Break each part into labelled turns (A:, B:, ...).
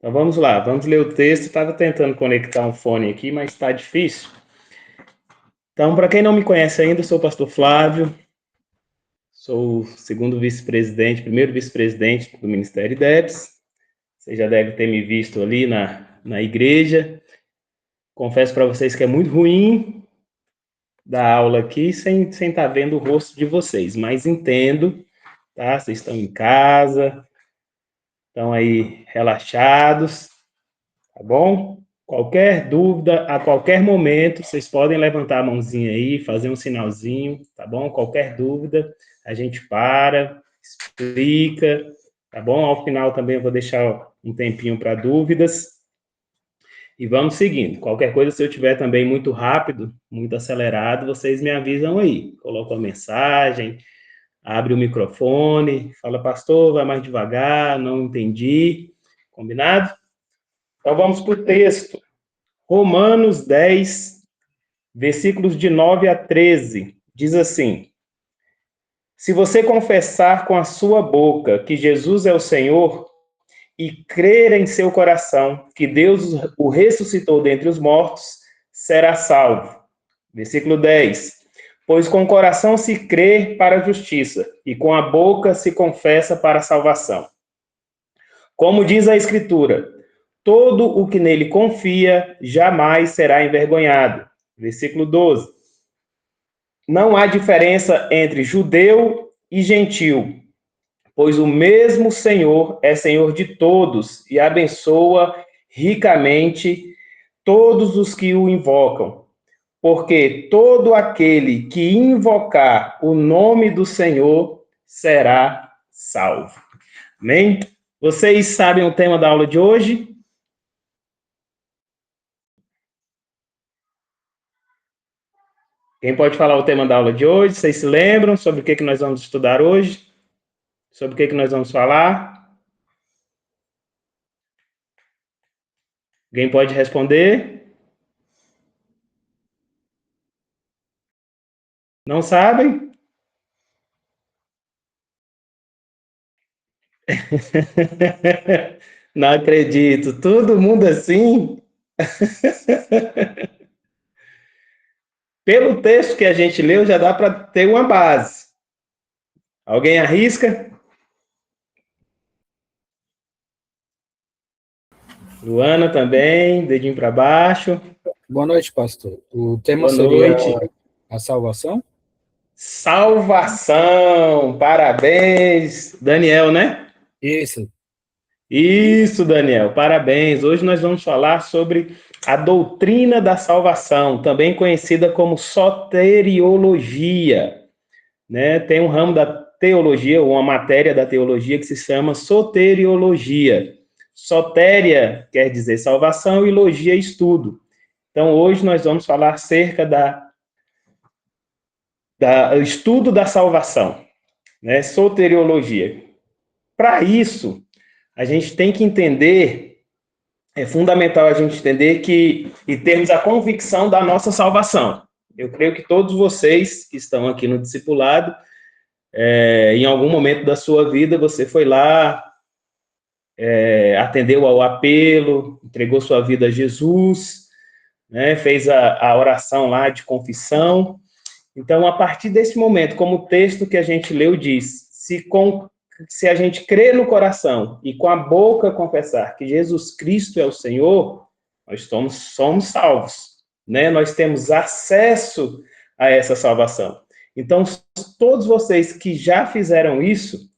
A: Então vamos lá, vamos ler o texto. Estava tentando conectar um fone aqui, mas está difícil. Então, para quem não me conhece ainda, eu sou o pastor Flávio, sou o segundo vice-presidente, primeiro vice-presidente do Ministério IDEBS. Você já deve ter me visto ali na igreja. Confesso para vocês que é muito ruim dar aula aqui sem estar vendo o rosto de vocês, mas entendo, tá? Vocês estão em casa, estão aí relaxados, tá bom? Qualquer dúvida, a qualquer momento, vocês podem levantar a mãozinha aí, fazer um sinalzinho, tá bom? Qualquer dúvida, a gente para, explica, tá bom? Ao final também eu vou deixar um tempinho para dúvidas. E vamos seguindo. Qualquer coisa, se eu tiver também muito rápido, muito acelerado, vocês me avisam aí. Coloca uma mensagem, abre o microfone, fala, pastor, vai mais devagar, não entendi. Combinado? Então vamos para o texto. Romanos 10, versículos de 9 a 13. Diz assim: Se você confessar com a sua boca que Jesus é o Senhor e crer em seu coração que Deus o ressuscitou dentre os mortos, será salvo. Versículo 10. Pois com o coração se crê para a justiça, e com a boca se confessa para a salvação. Como diz a Escritura, todo o que nele confia jamais será envergonhado. Versículo 12. Não há diferença entre judeu e gentil, pois o mesmo Senhor é Senhor de todos e abençoa ricamente todos os que o invocam. Porque todo aquele que invocar o nome do Senhor será salvo. Amém? Vocês sabem o tema da aula de hoje? Quem pode falar o tema da aula de hoje? Vocês se lembram sobre o que nós vamos estudar hoje? Sobre o que nós vamos falar? Alguém pode responder? Não sabem? Não acredito. Todo mundo assim? Pelo texto que a gente leu, já dá para ter uma base. Alguém arrisca? Luana também, dedinho para baixo.
B: Boa noite, pastor. O tema
A: Boa
B: seria
A: noite.
B: a salvação?
A: Salvação! Parabéns, Daniel, né?
B: Isso.
A: Isso, Daniel, parabéns. Hoje nós vamos falar sobre a doutrina da salvação, também conhecida como soteriologia, né? Tem um ramo da teologia, uma matéria da teologia que se chama soteriologia. Sotéria quer dizer salvação e logia estudo. Então, hoje nós vamos falar acerca da estudo da salvação, né? Soteriologia. Para isso, a gente tem que entender, é fundamental a gente entender que e termos a convicção da nossa salvação. Eu creio que todos vocês que estão aqui no discipulado, em algum momento da sua vida, você foi lá, atendeu ao apelo, entregou sua vida a Jesus, né, fez a oração lá de confissão. Então, a partir desse momento, como o texto que a gente leu diz, se a gente crer no coração e com a boca confessar que Jesus Cristo é o Senhor, nós somos salvos, né? Nós temos acesso a essa salvação. Então, todos vocês que já fizeram isso,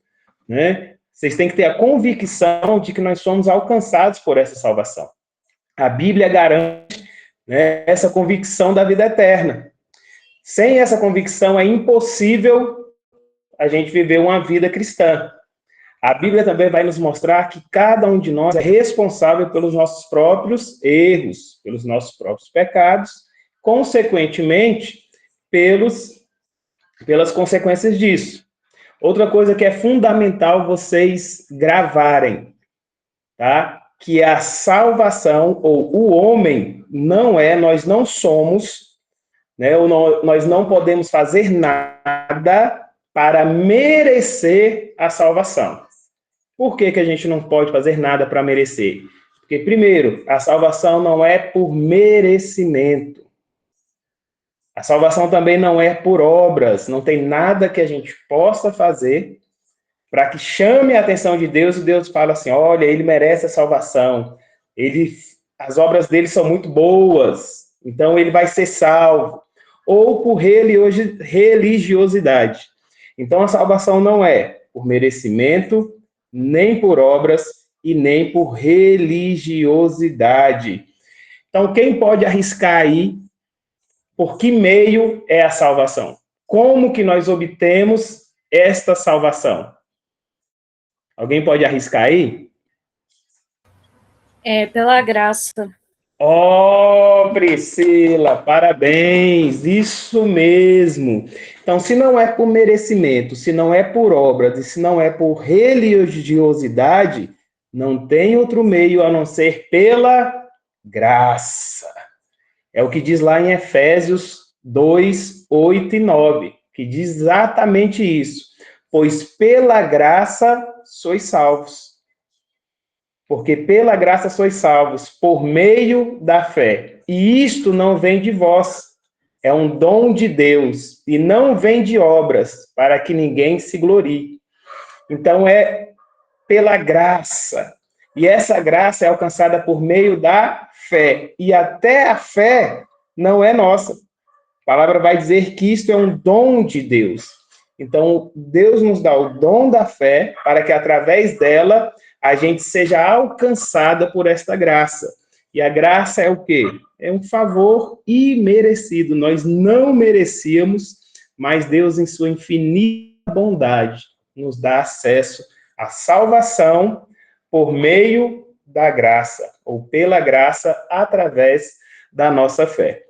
A: né? Vocês têm que ter a convicção de que nós somos alcançados por essa salvação. A Bíblia garante, né, essa convicção da vida eterna. Sem essa convicção é impossível a gente viver uma vida cristã. A Bíblia também vai nos mostrar que cada um de nós é responsável pelos nossos próprios erros, pelos nossos próprios pecados, consequentemente, pelas consequências disso. Outra coisa que é fundamental vocês gravarem, tá? Que a salvação, ou o homem, nós não somos, né? Nós não podemos fazer nada para merecer a salvação. Por que a gente não pode fazer nada para merecer? Porque, primeiro, a salvação não é por merecimento. A salvação também não é por obras. Não tem nada que a gente possa fazer para que chame a atenção de Deus e Deus fala assim, olha, ele merece a salvação. As obras dele são muito boas, então ele vai ser salvo. Ou por religiosidade. Então a salvação não é por merecimento, nem por obras e nem por religiosidade. Então quem pode arriscar aí por que meio é a salvação? Como que nós obtemos esta salvação? Alguém pode arriscar aí?
C: É pela graça.
A: Oh, Priscila, parabéns, isso mesmo. Então, se não é por merecimento, se não é por obras e se não é por religiosidade, não tem outro meio a não ser pela graça. É o que diz lá em Efésios 2, 8 e 9, que diz exatamente isso. Pois pela graça sois salvos. Porque pela graça sois salvos, por meio da fé. E isto não vem de vós, é um dom de Deus, e não vem de obras, para que ninguém se glorie. Então é pela graça. E essa graça é alcançada por meio da fé. E até a fé não é nossa. A palavra vai dizer que isto é um dom de Deus. Então, Deus nos dá o dom da fé para que, através dela, a gente seja alcançada por esta graça. E a graça é o quê? É um favor imerecido. Nós não merecíamos, mas Deus, em sua infinita bondade, nos dá acesso à salvação por meio da graça, ou pela graça, através da nossa fé.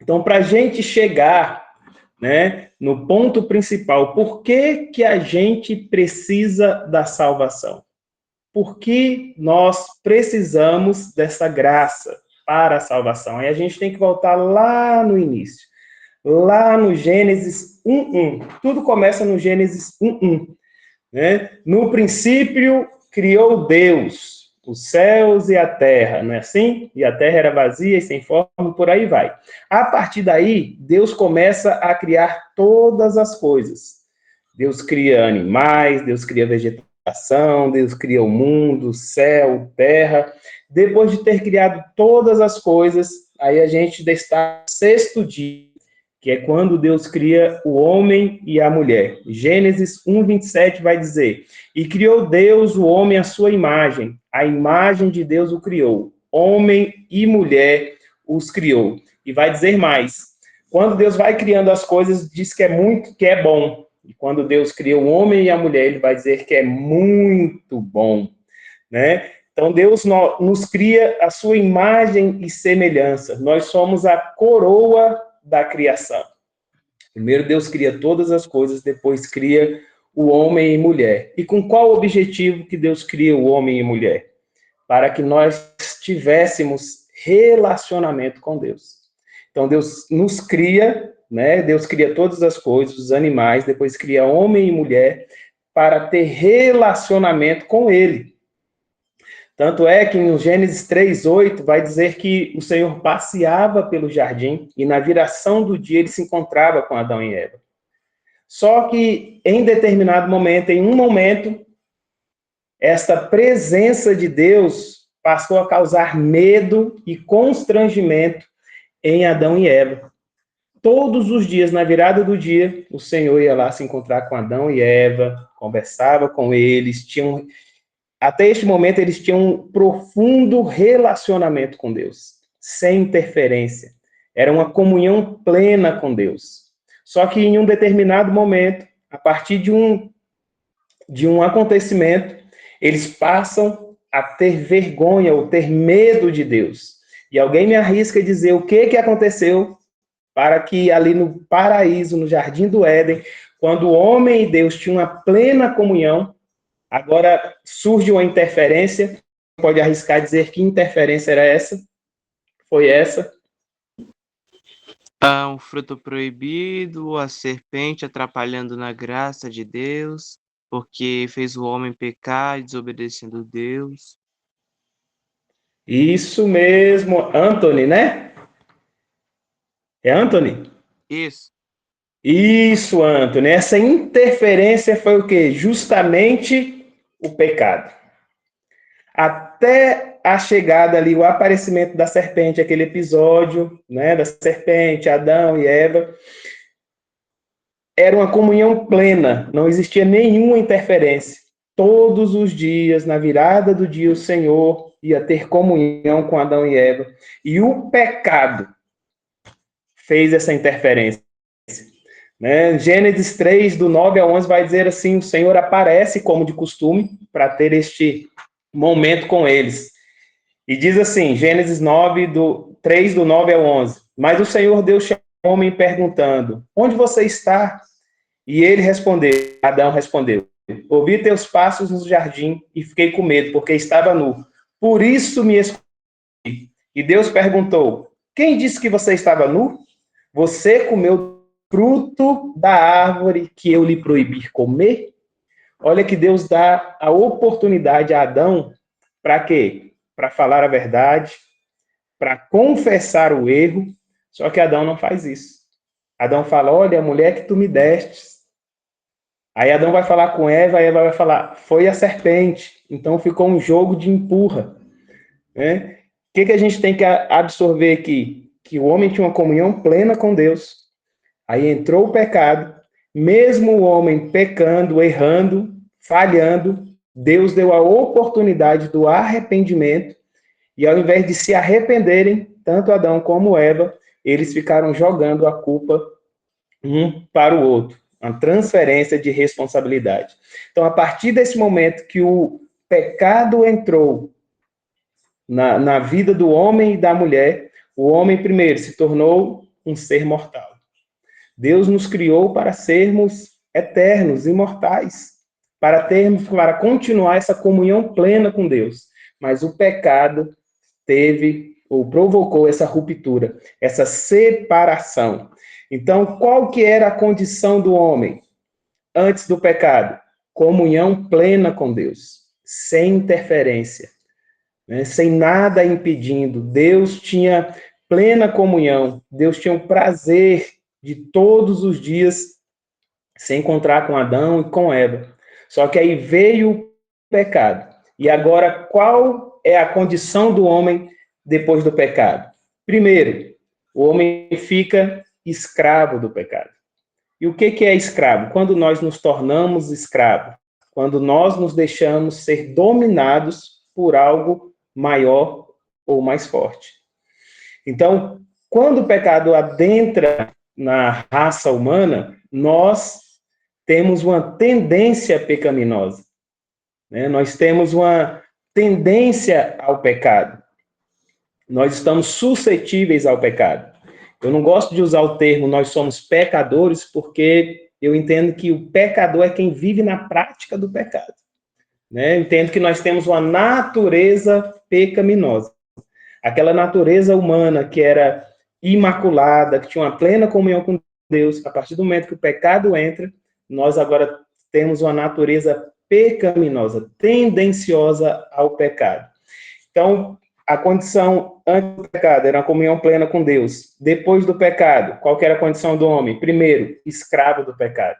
A: Então, para a gente chegar, né, no ponto principal, por que, que a gente precisa da salvação? Por que nós precisamos dessa graça para a salvação? E a gente tem que voltar lá no início, lá no Gênesis 1:1. Tudo começa no Gênesis 1:1. Né? No princípio, criou Deus os céus e a terra, não é assim? E a terra era vazia e sem forma, por aí vai. A partir daí, Deus começa a criar todas as coisas. Deus cria animais, Deus cria vegetação, Deus cria o mundo, céu, terra. Depois de ter criado todas as coisas, aí a gente destaca o sexto dia, que é quando Deus cria o homem e a mulher. Gênesis 1:27 vai dizer: E criou Deus o homem à sua imagem, a imagem de Deus o criou, homem e mulher os criou. E vai dizer mais: quando Deus vai criando as coisas, diz que é muito, que é bom. E quando Deus cria o homem e a mulher, ele vai dizer que é muito bom, né? Então Deus nos cria a sua imagem e semelhança. Nós somos a coroa da criação. Primeiro Deus cria todas as coisas, depois cria o homem e mulher. E com qual objetivo que Deus cria o homem e mulher? Para que nós tivéssemos relacionamento com Deus. Então Deus nos cria, né? Deus cria todas as coisas, os animais, depois cria homem e mulher para ter relacionamento com Ele. Tanto é que em Gênesis 3:8 vai dizer que o Senhor passeava pelo jardim e na viração do dia ele se encontrava com Adão e Eva. Só que em determinado momento, em um momento, esta presença de Deus passou a causar medo e constrangimento em Adão e Eva. Todos os dias, na virada do dia, o Senhor ia lá se encontrar com Adão e Eva, conversava com eles, até este momento eles tinham um profundo relacionamento com Deus, sem interferência. Era uma comunhão plena com Deus. Só que em um determinado momento, a partir de um acontecimento, eles passam a ter vergonha ou ter medo de Deus. E alguém me arrisca dizer o que aconteceu para que ali no paraíso, no jardim do Éden, quando o homem e Deus tinham uma plena comunhão, agora surge uma interferência. Pode arriscar dizer que interferência era essa? Foi essa?
D: Um fruto proibido, a serpente atrapalhando na graça de Deus, porque fez o homem pecar e desobedecendo Deus.
A: Isso mesmo, Anthony, né? É Anthony?
D: Isso.
A: Isso, Anthony. Essa interferência foi o quê? Justamente o pecado. Até a chegada ali, o aparecimento da serpente, aquele episódio, né, da serpente, Adão e Eva, era uma comunhão plena, não existia nenhuma interferência. Todos os dias, na virada do dia, o Senhor ia ter comunhão com Adão e Eva. E o pecado fez essa interferência. Né? Gênesis 3, do 9 ao 11, vai dizer assim: o Senhor aparece como de costume para ter este momento com eles. E diz assim, Gênesis 9, 3, do 9 ao 11. Mas o Senhor Deus chamou o homem perguntando: onde você está? E ele respondeu, Adão respondeu: ouvi teus passos no jardim e fiquei com medo, porque estava nu. Por isso me escondi. E Deus perguntou: quem disse que você estava nu? Você comeu fruto da árvore que eu lhe proibi comer? Olha que Deus dá a oportunidade a Adão para quê? Para falar a verdade, para confessar o erro, só que Adão não faz isso. Adão fala: olha, a mulher que tu me deste. Aí Adão vai falar com Eva, Eva vai falar: foi a serpente. Então ficou um jogo de empurra. Né? O que a gente tem que absorver aqui? Que o homem tinha uma comunhão plena com Deus. Aí entrou o pecado, mesmo o homem pecando, errando, falhando, Deus deu a oportunidade do arrependimento, e ao invés de se arrependerem, tanto Adão como Eva, eles ficaram jogando a culpa um para o outro, uma transferência de responsabilidade. Então, a partir desse momento que o pecado entrou na vida do homem e da mulher, o homem primeiro se tornou um ser mortal. Deus nos criou para sermos eternos, imortais, para continuar essa comunhão plena com Deus. Mas o pecado teve ou provocou essa ruptura, essa separação. Então, qual que era a condição do homem antes do pecado? Comunhão plena com Deus, sem interferência, né? Sem nada impedindo. Deus tinha plena comunhão, Deus tinha o prazer de todos os dias se encontrar com Adão e com Eva. Só que aí veio o pecado. E agora, qual é a condição do homem depois do pecado? Primeiro, o homem fica escravo do pecado. E o que é escravo? Quando nós nos tornamos escravos, quando nós nos deixamos ser dominados por algo maior ou mais forte. Então, quando o pecado adentra na raça humana, nós temos uma tendência pecaminosa, né? Nós temos uma tendência ao pecado. Nós estamos suscetíveis ao pecado. Eu não gosto de usar o termo nós somos pecadores, porque eu entendo que o pecador é quem vive na prática do pecado. Né? Eu entendo que nós temos uma natureza pecaminosa. Aquela natureza humana que era imaculada, que tinha uma plena comunhão com Deus, a partir do momento que o pecado entra, nós agora temos uma natureza pecaminosa, tendenciosa ao pecado. Então, a condição antes do pecado era uma comunhão plena com Deus. Depois do pecado, qual que era a condição do homem? Primeiro, escravo do pecado.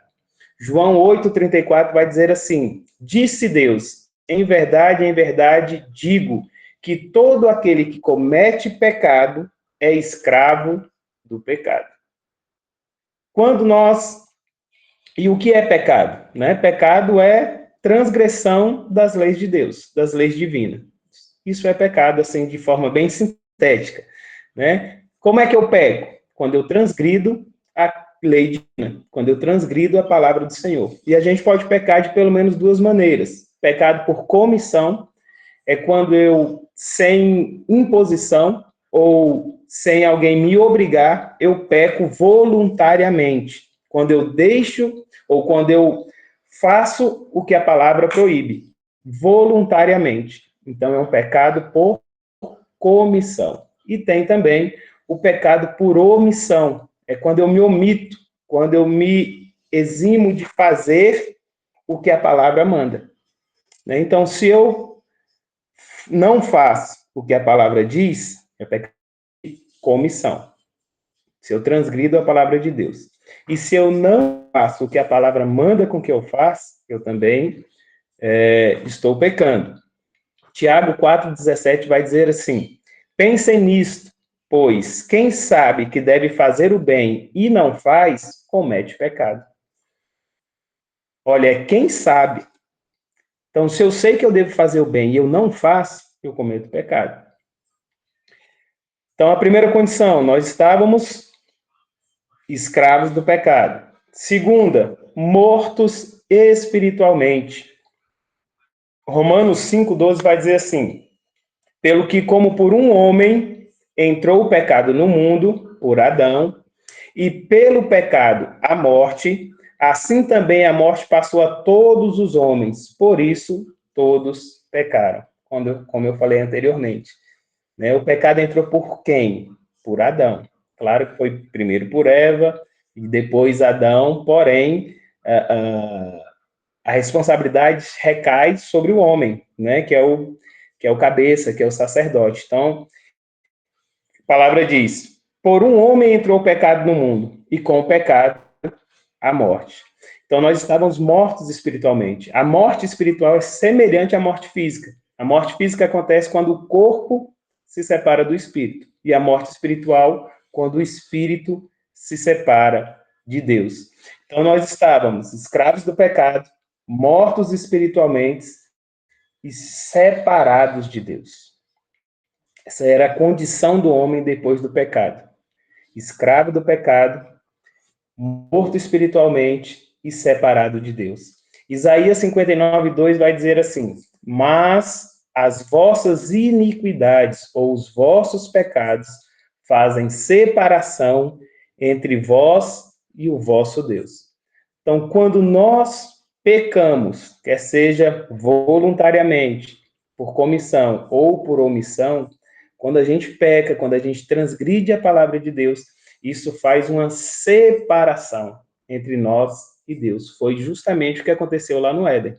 A: João 8,34 vai dizer assim: disse Deus, em verdade digo que todo aquele que comete pecado é escravo do pecado. Quando nós... E o que é pecado? Né? Pecado é transgressão das leis de Deus, das leis divinas. Isso é pecado, assim, de forma bem sintética. Né? Como é que eu peco? Quando eu transgrido a lei divina, quando eu transgrido a palavra do Senhor. E a gente pode pecar de pelo menos duas maneiras. Pecado por comissão é quando eu, sem imposição ou sem alguém me obrigar, eu peco voluntariamente. Quando eu deixo ou quando eu faço o que a palavra proíbe, voluntariamente. Então, é um pecado por comissão. E tem também o pecado por omissão. É quando eu me omito, quando eu me eximo de fazer o que a palavra manda. Então, se eu não faço o que a palavra diz, é pecado de comissão. Se eu transgrido a palavra de Deus. E se eu não faço o que a palavra manda com que eu faça, eu também estou pecando. Tiago 4,17 vai dizer assim: pensem nisto, pois quem sabe que deve fazer o bem e não faz, comete pecado. Olha, é quem sabe. Então, se eu sei que eu devo fazer o bem e eu não faço, eu cometo pecado. Então, a primeira condição, nós estávamos escravos do pecado. Segunda, mortos espiritualmente. Romanos 5,12 vai dizer assim: pelo que, como por um homem entrou o pecado no mundo, por Adão, e pelo pecado a morte, assim também a morte passou a todos os homens. Por isso, todos pecaram, como eu falei anteriormente. Né? O pecado entrou por quem? Por Adão. Claro que foi primeiro por Eva e depois Adão, porém, a responsabilidade recai sobre o homem, né? Que é o cabeça, que é o sacerdote. Então, a palavra diz: por um homem entrou o pecado no mundo, e com o pecado, a morte. Então, nós estávamos mortos espiritualmente. A morte espiritual é semelhante à morte física. A morte física acontece quando o corpo se separa do espírito. E a morte espiritual, quando o espírito se separa de Deus. Então, nós estávamos escravos do pecado, mortos espiritualmente e separados de Deus. Essa era a condição do homem depois do pecado. Escravo do pecado, morto espiritualmente e separado de Deus. Isaías 59:2 vai dizer assim: mas as vossas iniquidades ou os vossos pecados fazem separação entre vós e o vosso Deus. Então, quando nós pecamos, quer seja voluntariamente, por comissão ou por omissão, quando a gente peca, quando a gente transgride a palavra de Deus, isso faz uma separação entre nós e Deus. Foi justamente o que aconteceu lá no Éden.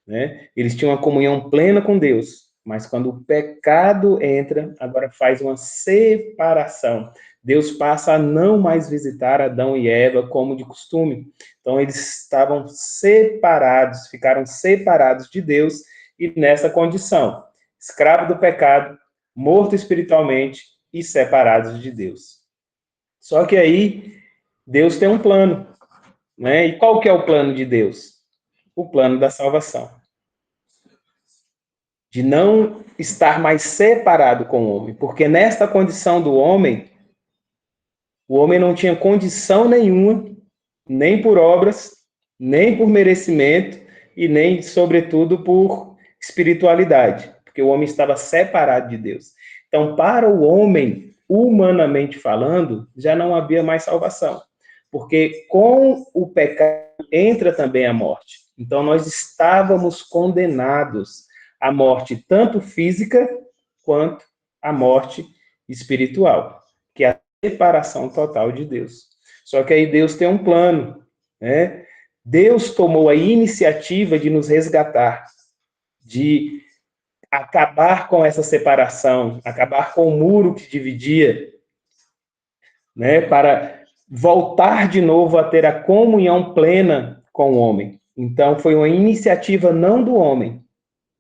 A: Né? Eles tinham uma comunhão plena com Deus, mas quando o pecado entra, agora faz uma separação. Deus passa a não mais visitar Adão e Eva como de costume. Então, eles estavam separados, ficaram separados de Deus e nessa condição, escravo do pecado, morto espiritualmente e separados de Deus. Só que aí, Deus tem um plano, né? E qual que é o plano de Deus? O plano da salvação. De não estar mais separado com o homem, porque nesta condição do homem, o homem não tinha condição nenhuma, nem por obras, nem por merecimento e nem, sobretudo, por espiritualidade, porque o homem estava separado de Deus. Então, para o homem, humanamente falando, já não havia mais salvação, porque com o pecado entra também a morte. Então, nós estávamos condenados à morte tanto física quanto à morte espiritual, que é a separação total de Deus. Só que aí Deus tem um plano, né? Deus tomou a iniciativa de nos resgatar, de acabar com essa separação, acabar com o muro que dividia, né? Para voltar de novo a ter a comunhão plena com o homem. Então, foi uma iniciativa não do homem,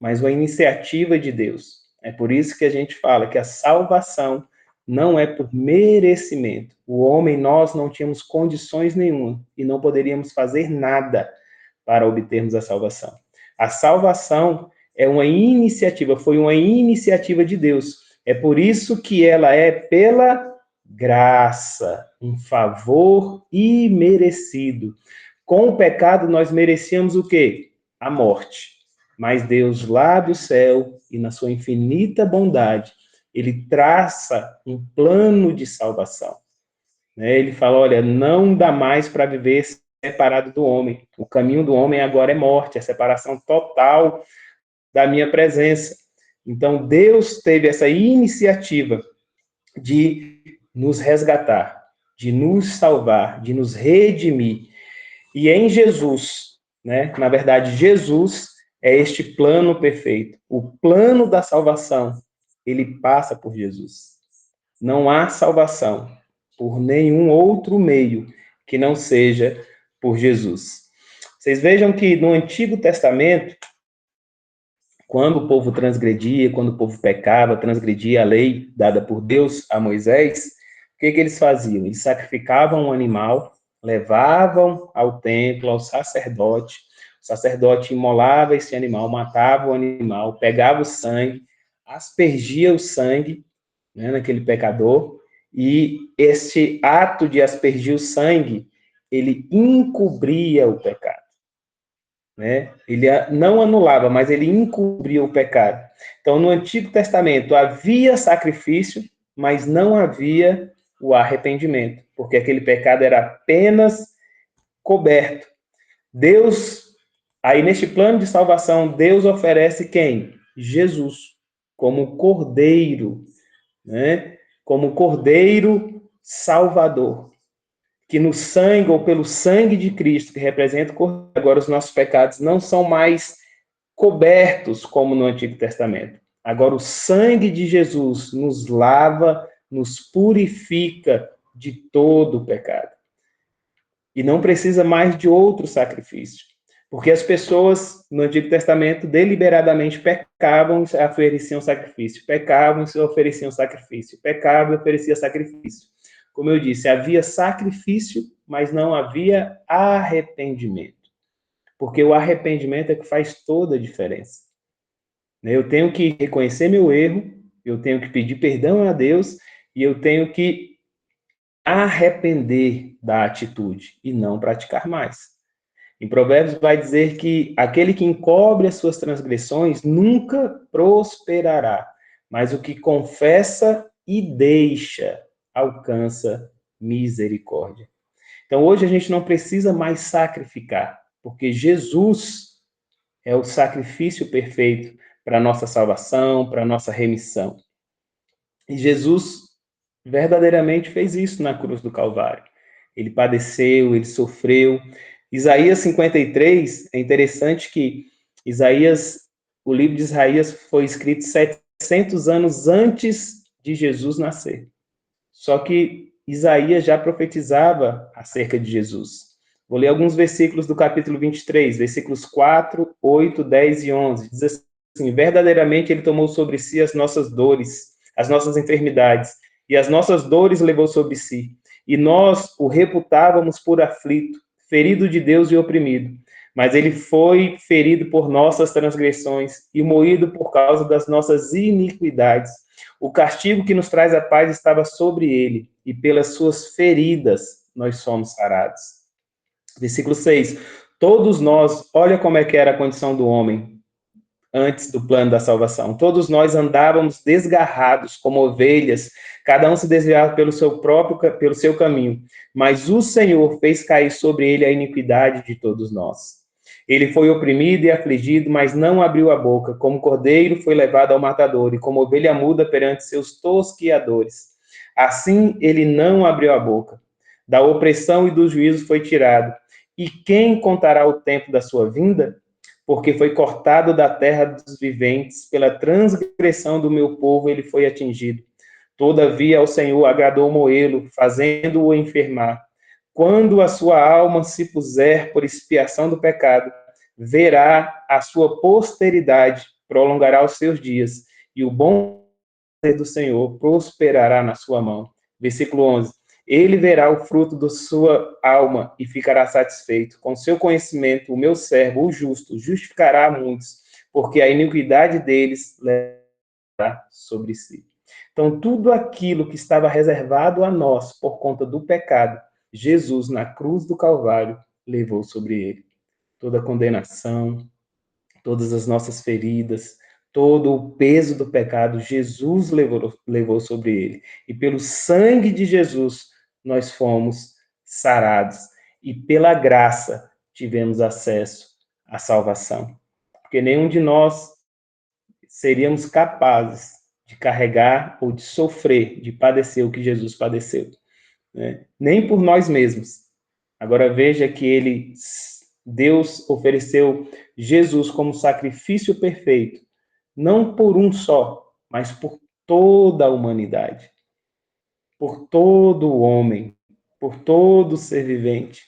A: mas uma iniciativa de Deus. É por isso que a gente fala que a salvação não é por merecimento. O homem, nós não tínhamos condições nenhuma e não poderíamos fazer nada para obtermos a salvação. A salvação é uma iniciativa, foi uma iniciativa de Deus. É por isso que ela é pela graça, um favor imerecido. Com o pecado, nós merecíamos o quê? A morte. Mas Deus, lá do céu, e na sua infinita bondade, ele traça um plano de salvação. Ele fala, olha, não dá mais para viver separado do homem. O caminho do homem agora é morte, é separação total da minha presença. Então, Deus teve essa iniciativa de nos resgatar, de nos salvar, de nos redimir. E em Jesus, né? Na verdade, Jesus é este plano perfeito, o plano da salvação ele passa por Jesus. Não há salvação por nenhum outro meio que não seja por Jesus. Vocês vejam que no Antigo Testamento, quando o povo transgredia, quando o povo pecava, transgredia a lei dada por Deus a Moisés, o que eles faziam? Eles sacrificavam um animal, levavam ao templo, ao sacerdote, o sacerdote imolava esse animal, matava o animal, pegava o sangue, aspergia o sangue, né, naquele pecador, e este ato de aspergir o sangue, ele encobria o pecado, né? Ele não anulava, mas ele encobria o pecado. Então, no Antigo Testamento havia sacrifício, mas não havia o arrependimento, porque aquele pecado era apenas coberto. Deus, aí neste plano de salvação, Deus oferece quem? Jesus, como cordeiro, né? Como cordeiro salvador, que no sangue, ou pelo sangue de Cristo, que representa o cordeiro, agora os nossos pecados não são mais cobertos como no Antigo Testamento. Agora o sangue de Jesus nos lava, nos purifica de todo o pecado. E não precisa mais de outro sacrifício. Porque as pessoas no Antigo Testamento deliberadamente pecavam e ofereciam sacrifício, pecavam e ofereciam sacrifício, pecavam e ofereciam sacrifício. Como eu disse, havia sacrifício, mas não havia arrependimento. Porque o arrependimento é que faz toda a diferença. Eu tenho que reconhecer meu erro, eu tenho que pedir perdão a Deus e eu tenho que arrepender da atitude e não praticar mais. Em Provérbios vai dizer que aquele que encobre as suas transgressões nunca prosperará, mas o que confessa e deixa alcança misericórdia. Então hoje a gente não precisa mais sacrificar, porque Jesus é o sacrifício perfeito para a nossa salvação, para a nossa remissão. E Jesus verdadeiramente fez isso na cruz do Calvário. Ele padeceu, ele sofreu. Isaías 53, é interessante que o livro de Isaías foi escrito 700 anos antes de Jesus nascer. Só que Isaías já profetizava acerca de Jesus. Vou ler alguns versículos do capítulo 23, versículos 4, 8, 10 e 11. Diz assim: verdadeiramente ele tomou sobre si as nossas dores, as nossas enfermidades, e as nossas dores levou sobre si. E nós o reputávamos por aflito, ferido de Deus e oprimido. Mas ele foi ferido por nossas transgressões e moído por causa das nossas iniquidades. O castigo que nos traz a paz estava sobre ele, e pelas suas feridas nós somos sarados. Versículo 6. Todos nós, olha como é que era a condição do homem antes do plano da salvação. Todos nós andávamos desgarrados como ovelhas, cada um se desviava pelo seu caminho, mas o Senhor fez cair sobre ele a iniquidade de todos nós. Ele foi oprimido e afligido, mas não abriu a boca. Como cordeiro foi levado ao matador, e como ovelha muda perante seus tosquiadores. Assim ele não abriu a boca. Da opressão e do juízo foi tirado. E quem contará o tempo da sua vinda? Porque foi cortado da terra dos viventes, pela transgressão do meu povo ele foi atingido. Todavia ao Senhor agradou moê-lo, fazendo-o enfermar. Quando a sua alma se puser por expiação do pecado, verá a sua posteridade, prolongará os seus dias, e o bom do Senhor prosperará na sua mão. Versículo 11. Ele verá o fruto da sua alma e ficará satisfeito. Com seu conhecimento, o meu servo, o justo, justificará muitos, porque a iniquidade deles levará sobre si. Então, tudo aquilo que estava reservado a nós por conta do pecado, Jesus, na cruz do Calvário, levou sobre ele. Toda a condenação, todas as nossas feridas, todo o peso do pecado, Jesus levou sobre ele. E pelo sangue de Jesus, nós fomos sarados. E pela graça, tivemos acesso à salvação. Porque nenhum de nós seríamos capazes de carregar ou de sofrer, de padecer o que Jesus padeceu. Né? Nem por nós mesmos. Agora veja que Deus ofereceu Jesus como sacrifício perfeito, não por um só, mas por toda a humanidade, por todo o homem, por todo ser vivente,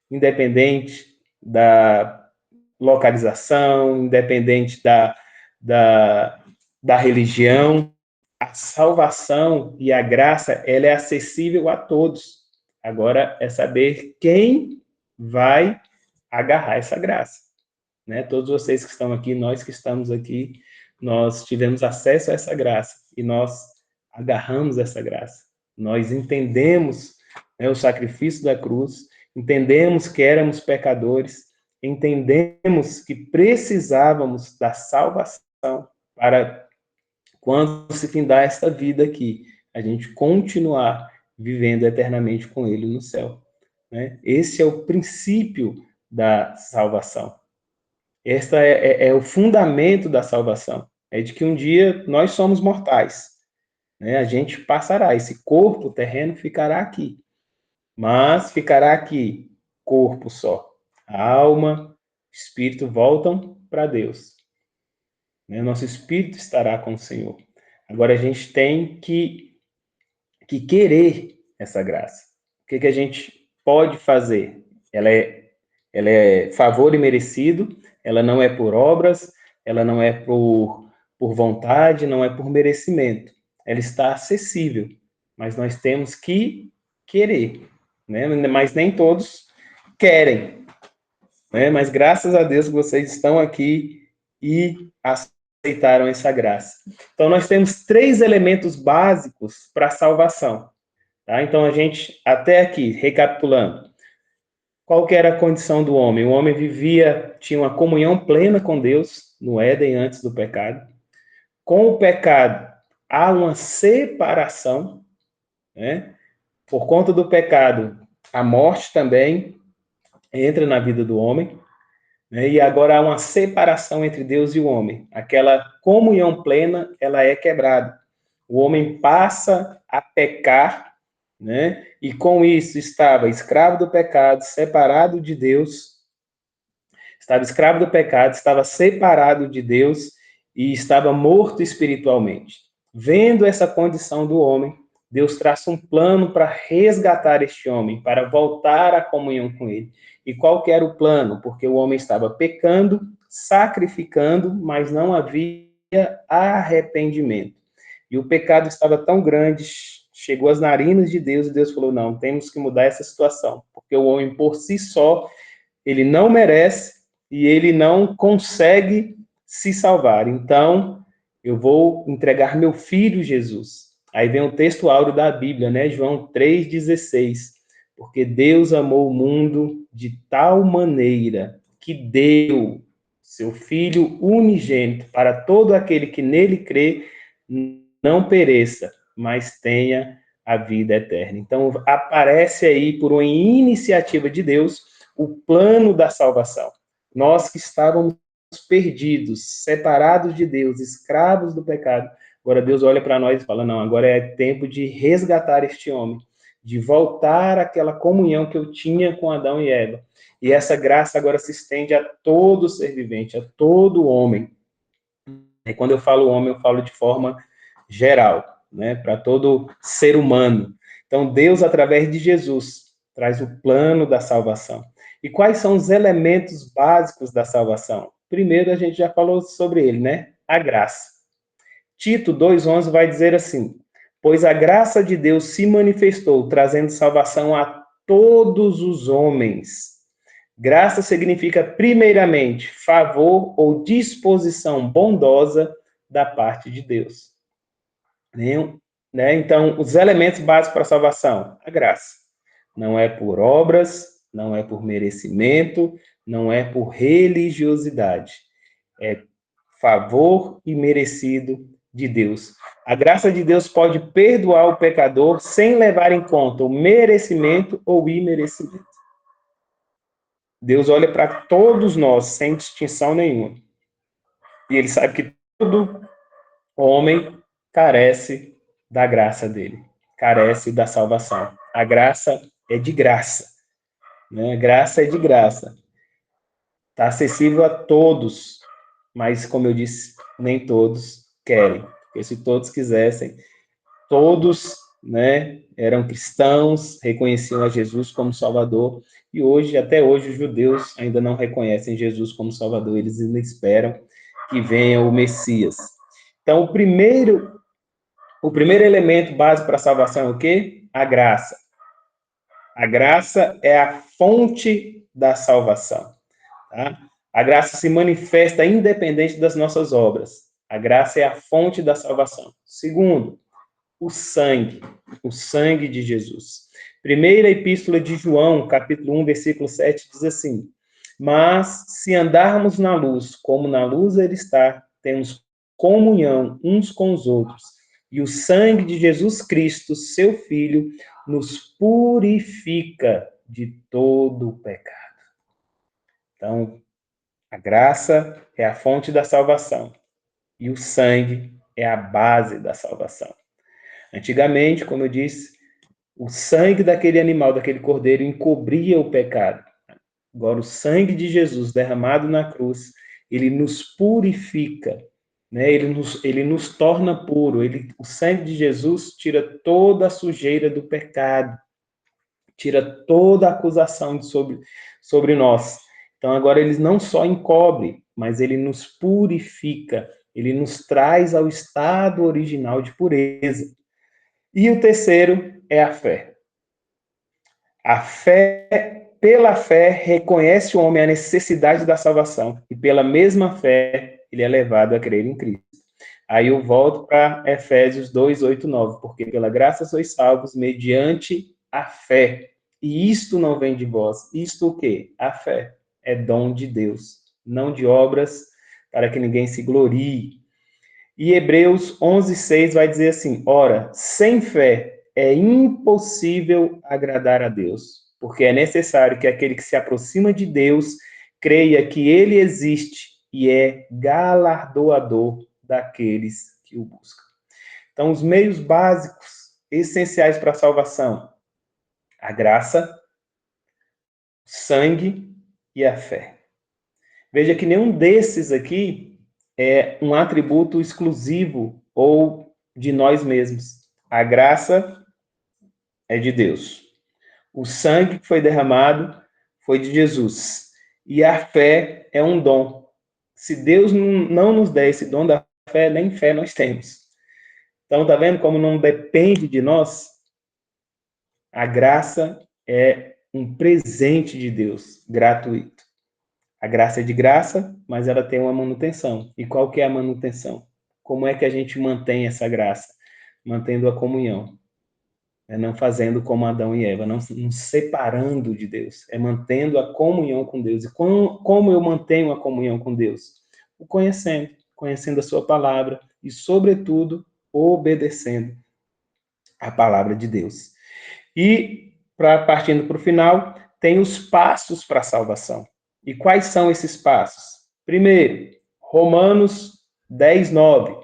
A: independente da localização, independente da, da religião. A salvação e a graça, ela é acessível a todos. Agora é saber quem vai agarrar essa graça. Né? Todos vocês que estão aqui, nós que estamos aqui, nós tivemos acesso a essa graça e nós agarramos essa graça. Nós entendemos, né, o sacrifício da cruz, entendemos que éramos pecadores, entendemos que precisávamos da salvação para, quando se findar esta vida aqui, a gente continuar vivendo eternamente com Ele no céu. Né? Esse é o princípio da salvação. Esta é o fundamento da salvação. É de que um dia nós somos mortais. Né? A gente passará, esse corpo terreno ficará aqui. Mas ficará aqui corpo só. A alma, espírito voltam para Deus. Né? Nosso espírito estará com o Senhor. Agora a gente tem que querer essa graça. O que a gente pode fazer? Ela é favor imerecido, ela não é por obras, ela não é por vontade, não é por merecimento. Ela está acessível, mas nós temos que querer, né? Mas nem todos querem, né? Mas graças a Deus vocês estão aqui e aceitaram essa graça. Então nós temos 3 elementos básicos para a salvação, tá? Então a gente, até aqui, recapitulando, qual que era a condição do homem? O homem tinha uma comunhão plena com Deus no Éden antes do pecado. Com o pecado, há uma separação, né? Por conta do pecado, a morte também entra na vida do homem, né? E agora há uma separação entre Deus e o homem. Aquela comunhão plena, ela é quebrada. O homem passa a pecar, né? E com isso estava escravo do pecado, separado de Deus, estava escravo do pecado, estava separado de Deus e estava morto espiritualmente. Vendo essa condição do homem, Deus traça um plano para resgatar este homem, para voltar à comunhão com ele. E qual que era o plano? Porque o homem estava pecando, sacrificando, mas não havia arrependimento. E o pecado estava tão grande, chegou às narinas de Deus, e Deus falou, não, temos que mudar essa situação, porque o homem por si só, ele não merece e ele não consegue se salvar. Então, eu vou entregar meu filho Jesus. Aí vem o texto áureo da Bíblia, né? João 3,16. Porque Deus amou o mundo de tal maneira que deu seu Filho unigênito para todo aquele que nele crê, não pereça, mas tenha a vida eterna. Então, aparece aí, por uma iniciativa de Deus, o plano da salvação. Nós que estávamos perdidos, separados de Deus, escravos do pecado, agora Deus olha para nós e fala, não, agora é tempo de resgatar este homem, de voltar àquela comunhão que eu tinha com Adão e Eva. E essa graça agora se estende a todo ser vivente, a todo homem. E quando eu falo homem, eu falo de forma geral, né, para todo ser humano. Então, Deus, através de Jesus, traz o plano da salvação. E quais são os elementos básicos da salvação? Primeiro, a gente já falou sobre ele, né? A graça. Tito 2,11 vai dizer assim, pois a graça de Deus se manifestou, trazendo salvação a todos os homens. Graça significa, primeiramente, favor ou disposição bondosa da parte de Deus. Né? Então, os elementos básicos para a salvação, a graça. Não é por obras, não é por merecimento, não é por religiosidade. É favor e merecido de Deus. A graça de Deus pode perdoar o pecador sem levar em conta o merecimento ou imerecimento. Deus olha para todos nós, sem distinção nenhuma. E ele sabe que todo homem carece da graça dele, carece da salvação. A graça é de graça, né? A graça é de graça. Está acessível a todos, mas, como eu disse, nem todos querem. porque se todos quisessem, todos, né, eram cristãos, reconheciam a Jesus como Salvador, e hoje, até hoje, os judeus ainda não reconhecem Jesus como Salvador, eles ainda esperam que venha o Messias. Então, o primeiro elemento básico para a salvação é o quê? A graça. A graça é a fonte da salvação. Tá? A graça se manifesta independente das nossas obras. A graça é a fonte da salvação. Segundo, o sangue de Jesus. Primeira epístola de João, capítulo 1, versículo 7, diz assim: mas se andarmos na luz, como na luz ele está, temos comunhão uns com os outros, e o sangue de Jesus Cristo, seu Filho, nos purifica de todo o pecado. Então, a graça é a fonte da salvação, e o sangue é a base da salvação. Antigamente, como eu disse, o sangue daquele animal, daquele cordeiro, encobria o pecado. Agora, o sangue de Jesus derramado na cruz, ele nos purifica, né? Ele nos torna puro. O sangue de Jesus tira toda a sujeira do pecado, tira toda a acusação sobre nós. Então, agora, ele não só encobre, mas ele nos purifica, ele nos traz ao estado original de pureza. E o terceiro é a fé. A fé, pela fé, reconhece o homem a necessidade da salvação, e pela mesma fé, ele é levado a crer em Cristo. Aí eu volto para Efésios 2, 8, 9, porque pela graça sois salvos mediante a fé. E isto não vem de vós. Isto o quê? A fé. É dom de Deus, não de obras, para que ninguém se glorie. E Hebreus 11, 6 vai dizer assim: ora, sem fé é impossível agradar a Deus, porque é necessário que aquele que se aproxima de Deus creia que ele existe e é galardoador daqueles que o buscam. Então, os meios básicos, essenciais para a salvação: a graça, o sangue e a fé. Veja que nenhum desses aqui é um atributo exclusivo ou de nós mesmos. A graça é de Deus. O sangue que foi derramado foi de Jesus. E a fé é um dom. Se Deus não nos der esse dom da fé, nem fé nós temos. Então, tá vendo como não depende de nós? A graça é um presente de Deus, gratuito. A graça é de graça, mas ela tem uma manutenção. E qual que é a manutenção? Como é que a gente mantém essa graça? Mantendo a comunhão. Não fazendo como Adão e Eva, não nos separando de Deus. É mantendo a comunhão com Deus. E como eu mantenho a comunhão com Deus? O conhecendo a sua palavra e, sobretudo, obedecendo a palavra de Deus. E, partindo para o final, tem os passos para a salvação. E quais são esses passos? Primeiro, Romanos 10, 9.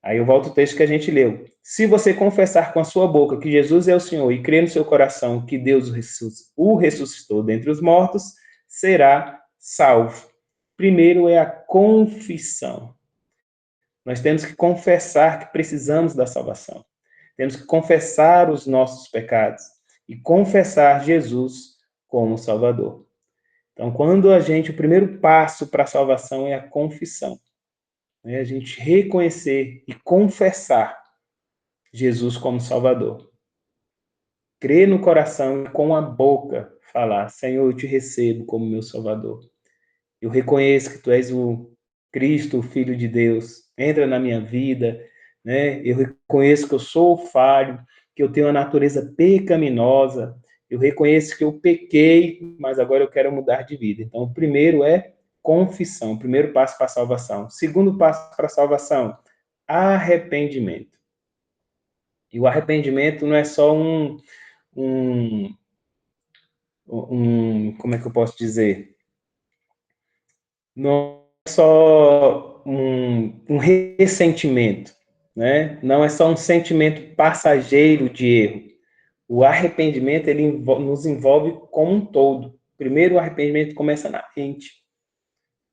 A: Aí eu volto ao texto que a gente leu. Se você confessar com a sua boca que Jesus é o Senhor e crer no seu coração que Deus o ressuscitou dentre os mortos, será salvo. Primeiro é a confissão. Nós temos que confessar que precisamos da salvação. Temos que confessar os nossos pecados e confessar Jesus como Salvador. Então, o primeiro passo para a salvação é a confissão. É a gente reconhecer e confessar Jesus como Salvador. Crer no coração e com a boca falar: Senhor, eu te recebo como meu Salvador. Eu reconheço que tu és o Cristo, o Filho de Deus. Entra na minha vida, né? Eu reconheço que eu sou falho, que eu tenho uma natureza pecaminosa. Eu reconheço que eu pequei, mas agora eu quero mudar de vida. Então, o primeiro é confissão, o primeiro passo para a salvação. O segundo passo para a salvação, arrependimento. E o arrependimento não é só como é que eu posso dizer? Não é só um ressentimento, né? Não é só um sentimento passageiro de erro. O arrependimento, ele nos envolve como um todo. Primeiro, o arrependimento começa na mente,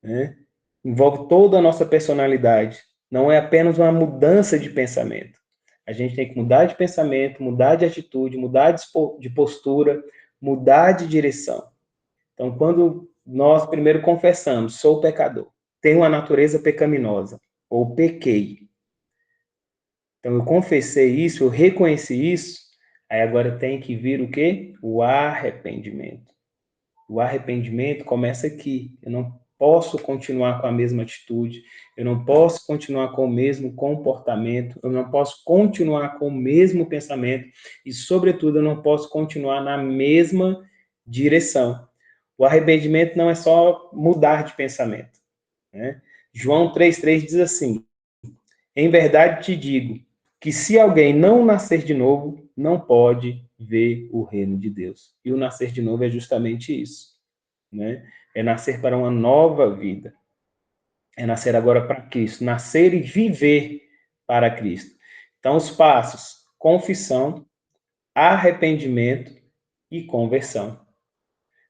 A: né? Envolve toda a nossa personalidade. não é apenas uma mudança de pensamento. A gente tem que mudar de pensamento, mudar de atitude, mudar de postura, mudar de direção. Então, quando nós primeiro confessamos, sou pecador, tenho uma natureza pecaminosa, ou pequei. Então, eu confessei isso, eu reconheci isso, aí agora tem que vir o quê? O arrependimento. O arrependimento começa aqui. Eu não posso continuar com a mesma atitude, eu não posso continuar com o mesmo comportamento, eu não posso continuar com o mesmo pensamento e, sobretudo, eu não posso continuar na mesma direção. O arrependimento não é só mudar de pensamento, né? João 3,3 diz assim: em verdade te digo que se alguém não nascer de novo, não pode ver o reino de Deus. E o nascer de novo é justamente isso, né? É nascer para uma nova vida. É nascer agora para Cristo, nascer e viver para Cristo. Então, os passos: confissão, arrependimento e conversão.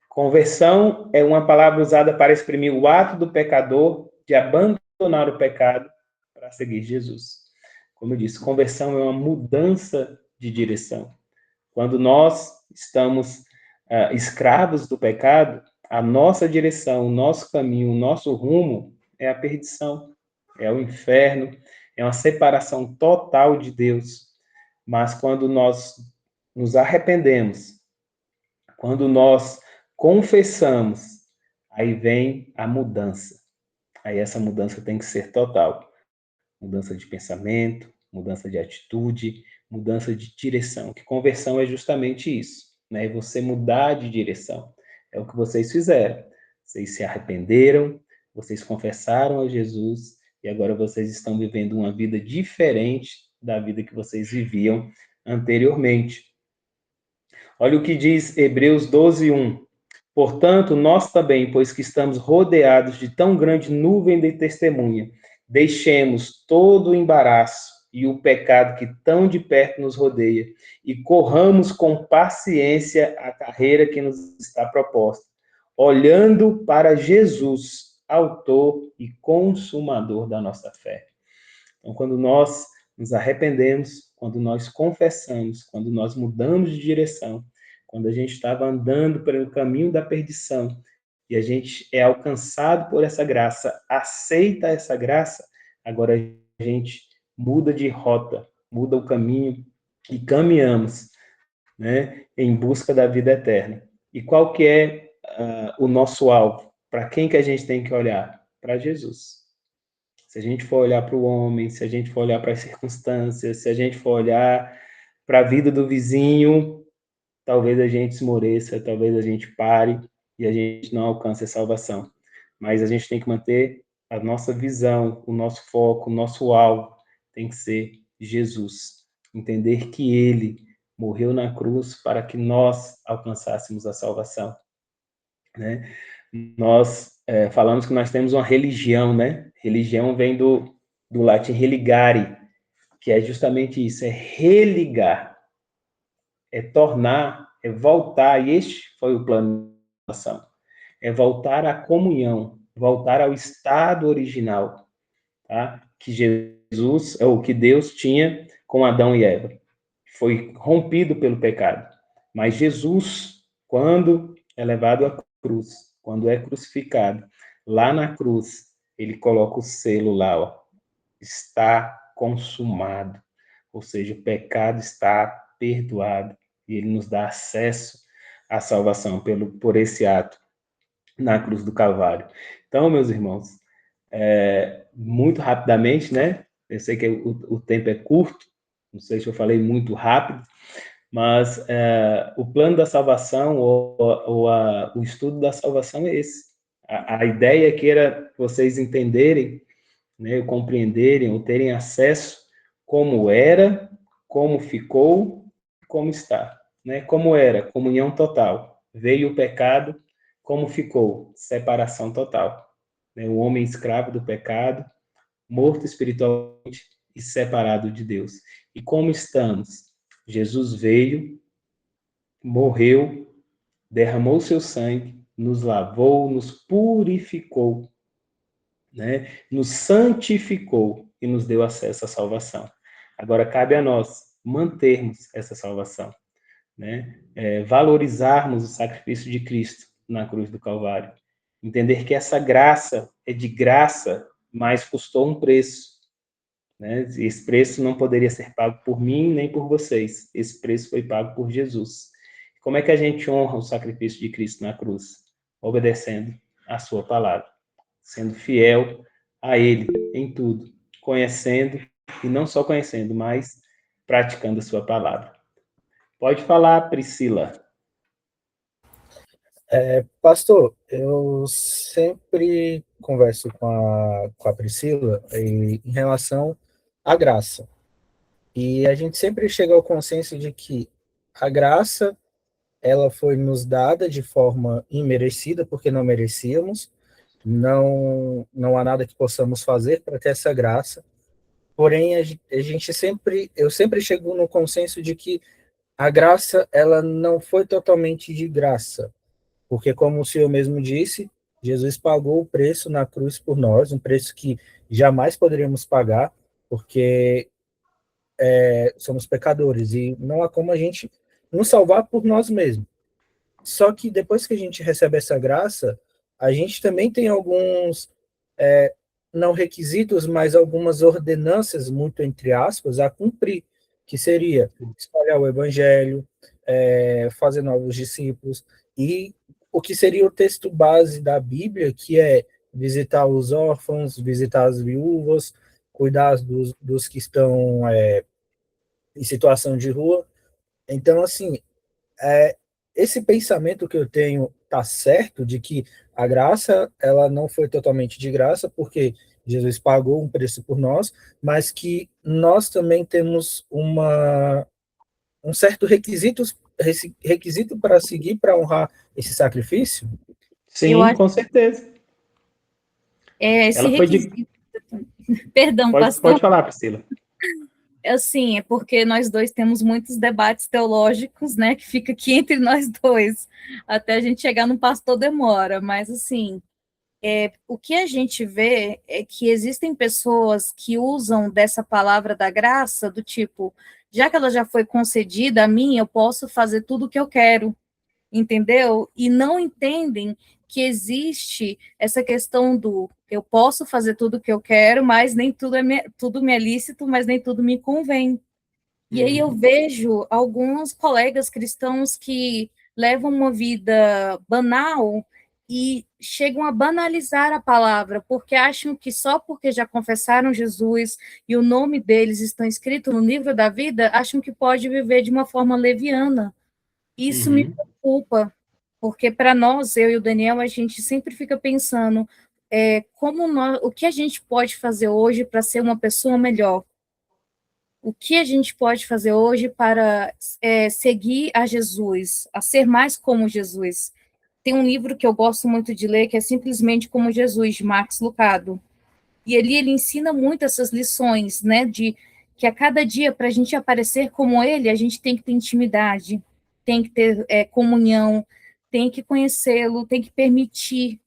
A: Conversão é uma palavra usada para exprimir o ato do pecador de abandonar o pecado para seguir Jesus. Como eu disse, conversão é uma mudança de direção. Quando nós estamos escravos do pecado, a nossa direção, o nosso caminho, o nosso rumo é a perdição, é o inferno, é uma separação total de Deus. Mas quando nós nos arrependemos, quando nós confessamos, aí vem a mudança. Aí essa mudança tem que ser total. Mudança de pensamento, mudança de atitude, mudança de direção. Que conversão é justamente isso, né? É você mudar de direção. É o que vocês fizeram. Vocês se arrependeram, vocês confessaram a Jesus e agora vocês estão vivendo uma vida diferente da vida que vocês viviam anteriormente. Olha o que diz Hebreus 12:1. Portanto, nós também, pois que estamos rodeados de tão grande nuvem de testemunha, deixemos todo o embaraço e o pecado que tão de perto nos rodeia e corramos com paciência a carreira que nos está proposta, olhando para Jesus, autor e consumador da nossa fé. Então, quando nós nos arrependemos, quando nós confessamos, quando nós mudamos de direção, quando a gente estava andando pelo caminho da perdição e a gente é alcançado por essa graça, aceita essa graça, agora a gente muda de rota, muda o caminho e caminhamos, né, em busca da vida eterna. E qual que é o nosso alvo? Para quem que a gente tem que olhar? Para Jesus. Se a gente for olhar para o homem, se a gente for olhar para as circunstâncias, se a gente for olhar para a vida do vizinho, talvez a gente esmoreça, talvez a gente pare e a gente não alcance a salvação. Mas a gente tem que manter a nossa visão, o nosso foco, o nosso alvo tem que ser Jesus. Entender que Ele morreu na cruz para que nós alcançássemos a salvação, né? Nós falamos que nós temos uma religião, né? Religião vem do latim religare, que é justamente isso, é religar, é tornar, é voltar, e este foi o plano da salvação, é voltar à comunhão, voltar ao estado original, tá? Que Jesus, ou que Deus tinha com Adão e Eva. Foi rompido pelo pecado. Mas Jesus, quando é levado à cruz, quando é crucificado, lá na cruz, ele coloca o selo lá, ó, está consumado. Ou seja, o pecado está perdoado e ele nos dá acesso à salvação por esse ato na cruz do Calvário. Então, meus irmãos, muito rapidamente, né? Eu sei que o tempo é curto, não sei se eu falei muito rápido, mas o plano da salvação, o estudo da salvação é esse. A ideia que era vocês entenderem, né, compreenderem, ou terem acesso como era, como ficou, como está. Né? Como era, comunhão total. Veio o pecado, como ficou? Separação total. Né? O homem escravo do pecado, morto espiritualmente e separado de Deus. E como estamos? Jesus veio, morreu, derramou seu sangue, nos lavou, nos purificou, né? Nos santificou. e nos deu acesso à salvação. Agora, cabe a nós mantermos essa salvação, né? Valorizarmos o sacrifício de Cristo na cruz do Calvário. Entender que essa graça é de graça, mas custou um preço, né? Esse preço não poderia ser pago por mim nem por vocês. Esse preço foi pago por Jesus. Como é que a gente honra o sacrifício de Cristo na cruz? Obedecendo a sua palavra, sendo fiel a Ele em tudo, conhecendo, e não só conhecendo, mas praticando a sua palavra. Pode falar, Priscila.
B: Pastor, eu sempre converso com a Priscila em relação à graça. E a gente sempre chega ao consenso de que a graça, ela foi nos dada de forma imerecida, porque não merecíamos. Não há nada que possamos fazer para ter essa graça. Porém, eu sempre chego no consenso de que a graça, ela não foi totalmente de graça, porque como o Senhor mesmo disse, Jesus pagou o preço na cruz por nós, um preço que jamais poderíamos pagar, porque somos pecadores e não há como a gente nos salvar por nós mesmos. Só que depois que a gente recebe essa graça, a gente também tem alguns, não requisitos, mas algumas ordenanças, muito entre aspas, a cumprir, que seria espalhar o evangelho, fazer novos discípulos, e o que seria o texto base da Bíblia, que é visitar os órfãos, visitar as viúvas, cuidar dos que estão em situação de rua. Então, assim, é, esse pensamento que eu tenho tá certo de que a graça ela não foi totalmente de graça porque Jesus pagou um preço por nós, mas que nós também temos um certo requisito para seguir para honrar esse sacrifício.
C: Eu
A: Sim,
C: acho
A: com certeza.
C: esse
A: Ela foi de...
C: requisito. Perdão,
A: Pode
C: pastor.
A: falar, Priscila.
C: Assim, é porque nós dois temos muitos debates teológicos, né, que fica aqui entre nós dois, até a gente chegar no pastor demora, mas assim, o que a gente vê é que existem pessoas que usam dessa palavra da graça, do tipo, já que ela já foi concedida a mim, eu posso fazer tudo o que eu quero, entendeu? E não entendem que existe essa questão do eu posso fazer tudo o que eu quero, mas nem tudo me é lícito, mas nem tudo me convém. E aí eu vejo alguns colegas cristãos que levam uma vida banal e chegam a banalizar a palavra, porque acham que só porque já confessaram Jesus e o nome deles está escrito no livro da vida, acham que pode viver de uma forma leviana. Isso me preocupa, porque para nós, eu e o Daniel, a gente sempre fica pensando o que a gente pode fazer hoje para ser uma pessoa melhor. O que a gente pode fazer hoje para seguir a Jesus, a ser mais como Jesus? Tem um livro que eu gosto muito de ler, que é Simplesmente Como Jesus, de Max Lucado. E ali ele ensina muito essas lições, né, de que a cada dia, para a gente aparecer como ele, a gente tem que ter intimidade, tem que ter comunhão, tem que conhecê-lo, tem que permitir.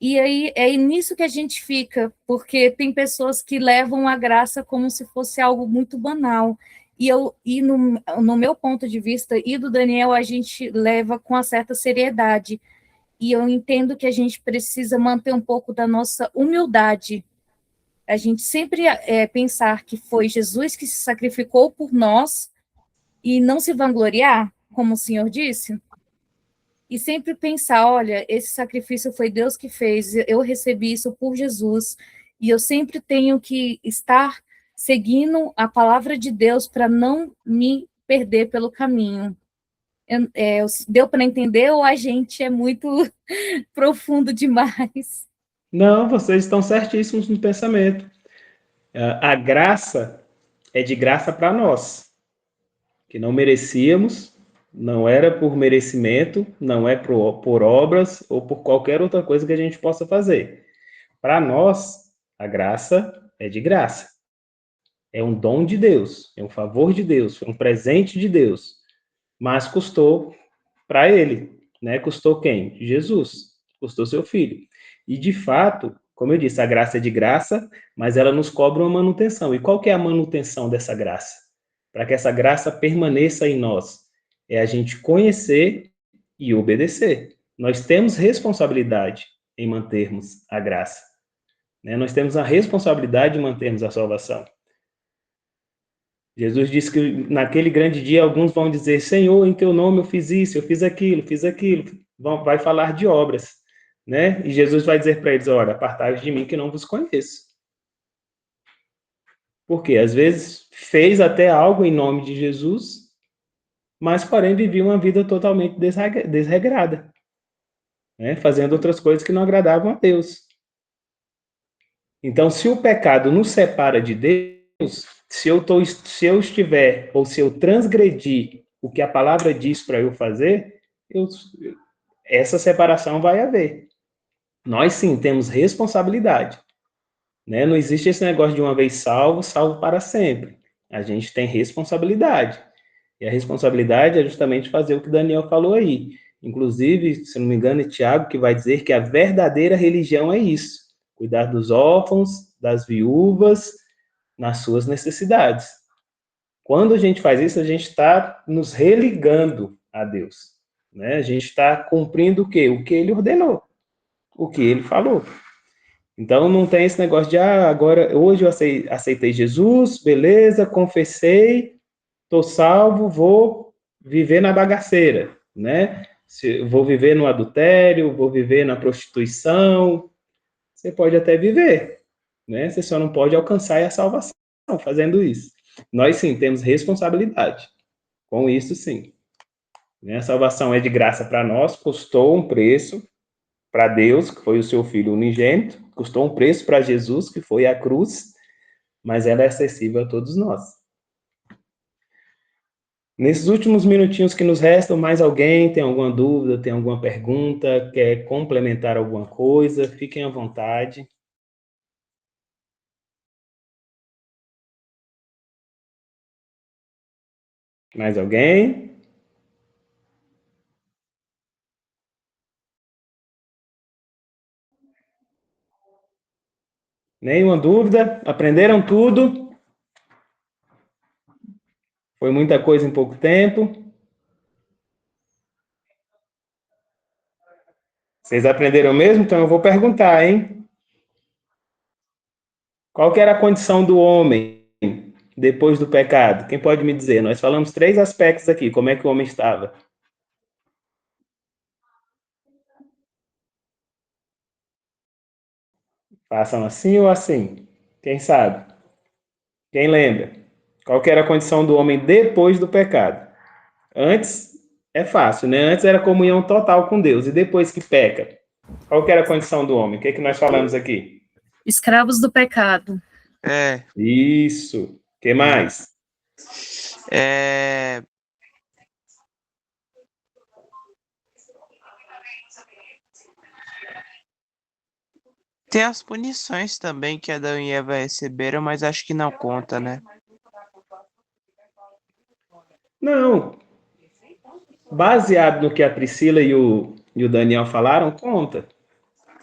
C: E aí é nisso que a gente fica, porque tem pessoas que levam a graça como se fosse algo muito banal. E no meu ponto de vista e do Daniel, a gente leva com uma certa seriedade. E eu entendo que a gente precisa manter um pouco da nossa humildade. A gente sempre pensar que foi Jesus que se sacrificou por nós e não se vangloriar, como o Senhor disse. E sempre pensar, olha, esse sacrifício foi Deus que fez, eu recebi isso por Jesus, e eu sempre tenho que estar seguindo a palavra de Deus para não me perder pelo caminho. Deu para entender ou a gente é muito profundo demais?
A: Não, vocês estão certíssimos no pensamento. A graça é de graça para nós, que não merecíamos, não era por merecimento, não é por obras ou por qualquer outra coisa que a gente possa fazer. Para nós, a graça é de graça. É um dom de Deus, é um favor de Deus, foi um presente de Deus. Mas custou para ele, né? Custou quem? Jesus. Custou seu filho. E de fato, Como eu disse, a graça é de graça, mas ela nos cobra uma manutenção. E qual que é a manutenção dessa graça? Para que essa graça permaneça em nós, é a gente conhecer e obedecer. Nós temos responsabilidade em mantermos a graça, né? Nós temos a responsabilidade de mantermos a salvação. Jesus disse que naquele grande dia alguns vão dizer: Senhor, em teu nome eu fiz isso, eu fiz aquilo, fiz aquilo. Vai falar de obras, né? E Jesus vai dizer para eles: olha, apartai-vos de mim que não vos conheço. Porque às vezes fez até algo em nome de Jesus, mas porém vivia uma vida totalmente desregrada, né? Fazendo outras coisas que não agradavam a Deus. Então, se o pecado nos separa de Deus, se eu estiver, ou se eu transgredir o que a palavra diz para eu fazer, essa separação vai haver. Nós sim temos responsabilidade, né? Não existe esse negócio de uma vez salvo, salvo para sempre. A gente tem responsabilidade. E a responsabilidade é justamente fazer o que Daniel falou aí. Inclusive, se não me engano, é Tiago que vai dizer que a verdadeira religião é isso: cuidar dos órfãos, das viúvas, nas suas necessidades. Quando a gente faz isso, a gente está nos religando a Deus, né? A gente está cumprindo o quê? O que ele ordenou, o que ele falou. Então não tem esse negócio de agora hoje eu aceitei Jesus, beleza, confessei, tô salvo, vou viver na bagaceira, né? Vou viver no adultério, vou viver na prostituição. Você pode até viver, né? Você só não pode alcançar a salvação fazendo isso. Nós sim temos responsabilidade com isso, sim. Né? A salvação é de graça para nós, custou um preço para Deus, que foi o seu Filho unigênito, custou um preço para Jesus, que foi a cruz, mas ela é acessível a todos nós. Nesses últimos minutinhos que nos restam, mais alguém tem alguma dúvida, tem alguma pergunta, quer complementar alguma coisa? Fiquem à vontade. Mais alguém? Nenhuma dúvida? Aprenderam tudo? Foi muita coisa em pouco tempo? Vocês aprenderam mesmo? Então eu vou perguntar, hein? Qual que era a condição do homem depois do pecado? Quem pode me dizer? Nós falamos 3 aspectos aqui. Como é que o homem estava? Façam assim ou assim? Quem sabe? Quem lembra? Qual que era a condição do homem depois do pecado? Antes é fácil, né? Antes era comunhão total com Deus. E depois que peca? Qual que era a condição do homem? O que é que nós falamos aqui?
C: Escravos do pecado.
A: Isso. O que mais?
D: Tem as punições também que Adão e Eva receberam, mas acho que não conta, né?
A: Não. Baseado no que a Priscila e o Daniel falaram, conta.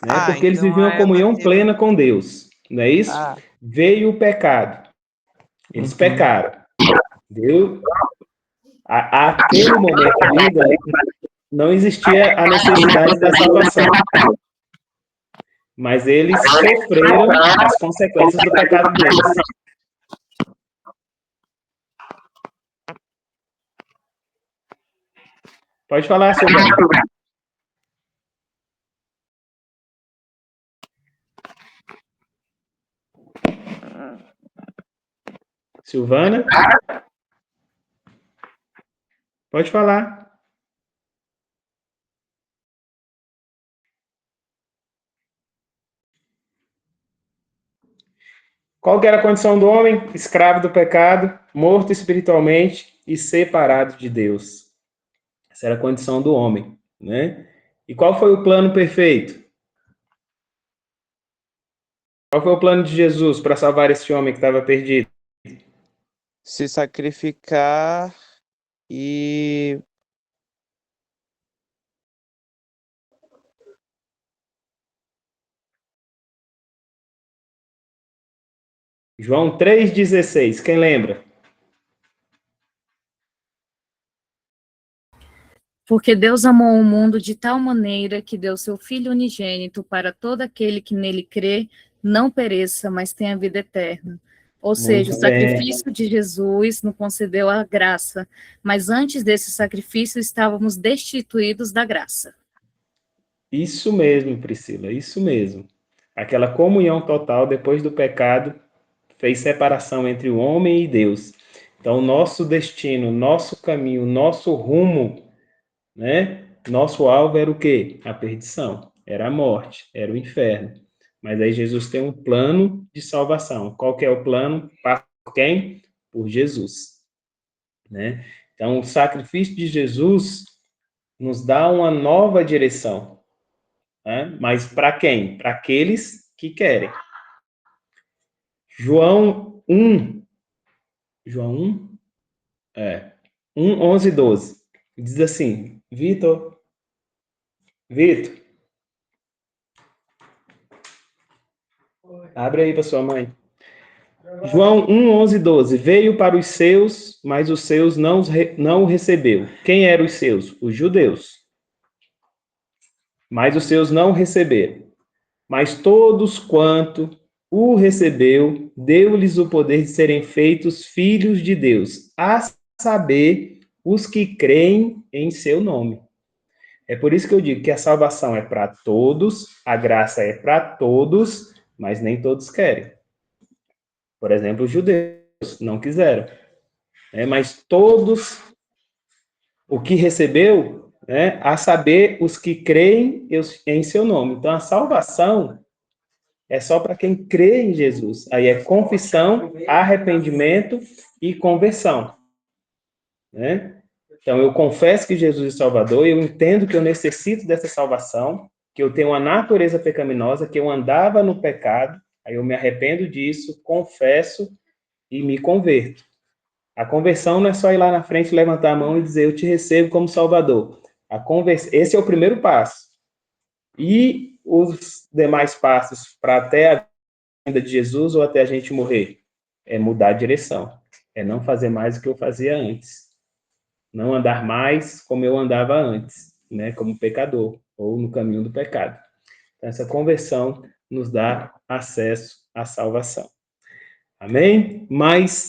A: Né? Porque eles
D: Então
A: viviam
D: a
A: uma
D: Eva
A: comunhão
D: teve.
A: plena com Deus. Não é isso? Veio o pecado. Eles pecaram. Deu. Aquele momento ainda não existia a necessidade da salvação. Mas eles sofreram as consequências do pecado deles. Pode falar, Silvana. Silvana? Pode falar. Qual que era a condição do homem? Escravo do pecado, morto espiritualmente e separado de Deus. Essa era a condição do homem, né? E qual foi o plano perfeito? Qual foi o plano de Jesus para salvar esse homem que estava perdido?
D: Se sacrificar e
A: João 3,16, quem lembra?
C: Porque Deus amou o mundo de tal maneira que deu seu Filho unigênito para todo aquele que nele crê, não pereça, mas tenha vida eterna. Ou seja, o
A: Muito bem.
C: sacrifício de Jesus nos concedeu a graça, mas antes desse sacrifício estávamos destituídos da graça.
A: Isso mesmo, Priscila, isso mesmo. Aquela comunhão total depois do pecado fez separação entre o homem e Deus. Então, nosso destino, nosso caminho, nosso rumo, né? Nosso alvo era o quê? A perdição, era a morte, era o inferno. Mas aí Jesus tem um plano de salvação. Qual que é o plano? Para quem? Por Jesus, né? Então, o sacrifício de Jesus nos dá uma nova direção, né? Mas para quem? Para aqueles que querem. João 1, João 1, 1, 11 e 12. Diz assim, Vitor, abre aí para sua mãe. João 1, 11 e 12. Veio para os seus, mas os seus não o recebeu. Quem eram os seus? Os judeus. Mas os seus não o receberam. Mas todos quanto o recebeu, deu-lhes o poder de serem feitos filhos de Deus, a saber, os que creem em seu nome. É por isso que eu digo que a salvação é para todos, a graça é para todos, mas nem todos querem. Por exemplo, os judeus não quiseram, né? Mas todos o que recebeu, né? A saber, os que creem em seu nome. Então, a salvação é só para quem crê em Jesus. Aí é confissão, arrependimento e conversão, né? Então, eu confesso que Jesus é Salvador, eu entendo que eu necessito dessa salvação, que eu tenho uma natureza pecaminosa, que eu andava no pecado, aí eu me arrependo disso, confesso e me converto. A conversão não é só ir lá na frente, levantar a mão e dizer, eu te recebo como Salvador. Esse é o primeiro passo. E os demais passos para até a vinda de Jesus ou até a gente morrer? É mudar a direção. É não fazer mais o que eu fazia antes. Não andar mais como eu andava antes, né? Como pecador, ou no caminho do pecado. Então, essa conversão nos dá acesso à salvação. Amém? Mas